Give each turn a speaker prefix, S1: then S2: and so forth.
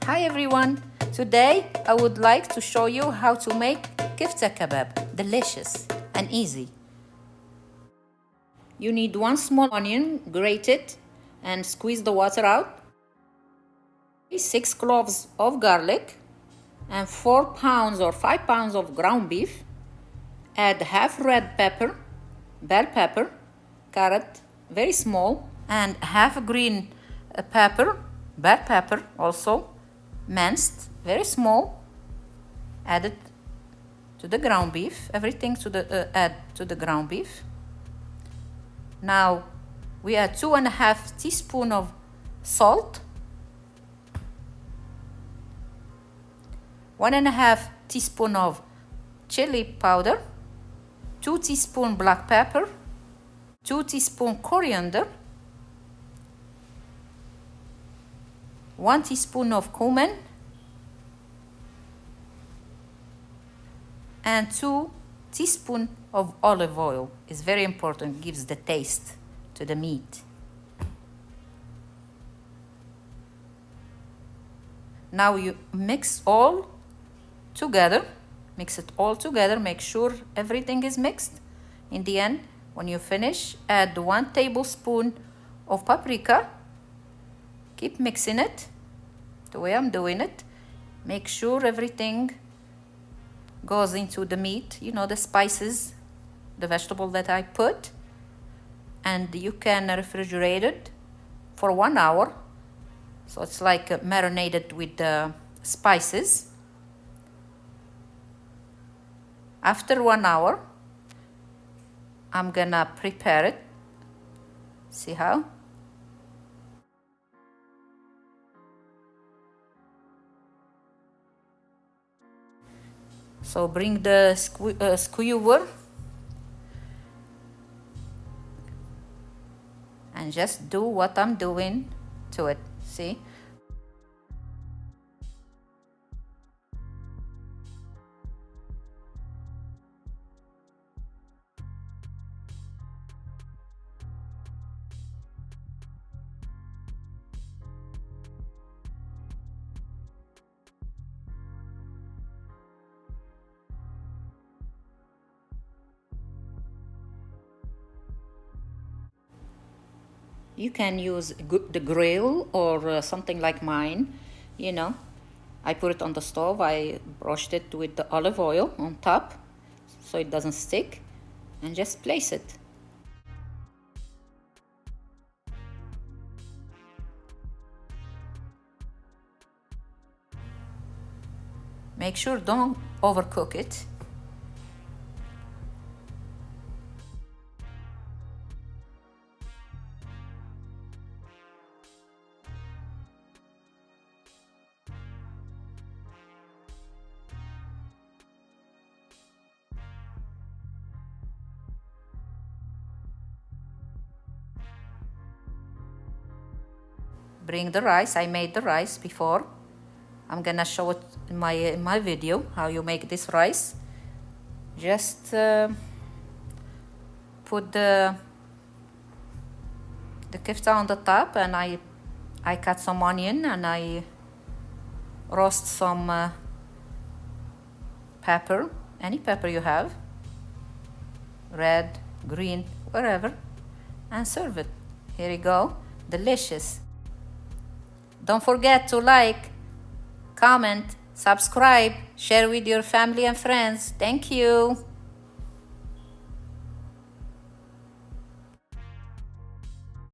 S1: Hi everyone! Today I would like to show you how to make Kofta Kebab. Delicious and easy. You need 1 small onion, grate it and squeeze the water out. 6 cloves of garlic and 4 pounds or 5 pounds of ground beef. Add half red pepper, bell pepper, carrot, very small, and half green pepper, bell pepper also, minced, very small. Add it to the ground beef, everything to the add to the ground beef. Now we add 2.5 teaspoons of salt, 1.5 teaspoon of chili powder, 2 teaspoons black pepper, 2 teaspoons coriander, 1 teaspoon of cumin, and 2 teaspoons of olive oil. It's very important, gives the taste to the meat. Now you mix all together. Mix it all together, make sure everything is mixed. In the end, when you finish, add 1 tablespoon of paprika. Keep mixing it the way I'm doing it. Make sure everything goes into the meat, you know, the spices, the vegetable that I put. And you can refrigerate it for 1 hour. So it's like marinated with the spices. After 1 hour, I'm gonna prepare it. See how? So bring the skewer and just do what I'm doing to it. See? You can use the grill or something like mine, you know. I put it on the stove, I brushed it with the olive oil on top so it doesn't stick, and just place it. Make sure don't overcook it. Bring the rice. I made the rice before. I'm gonna show it in my video how you make this rice. Just put the kofta on the top, and I cut some onion and I roast some pepper, any pepper you have, red, green, wherever, and serve it. Here you go, delicious. Don't forget to like, comment, subscribe, share with your family and friends. Thank you.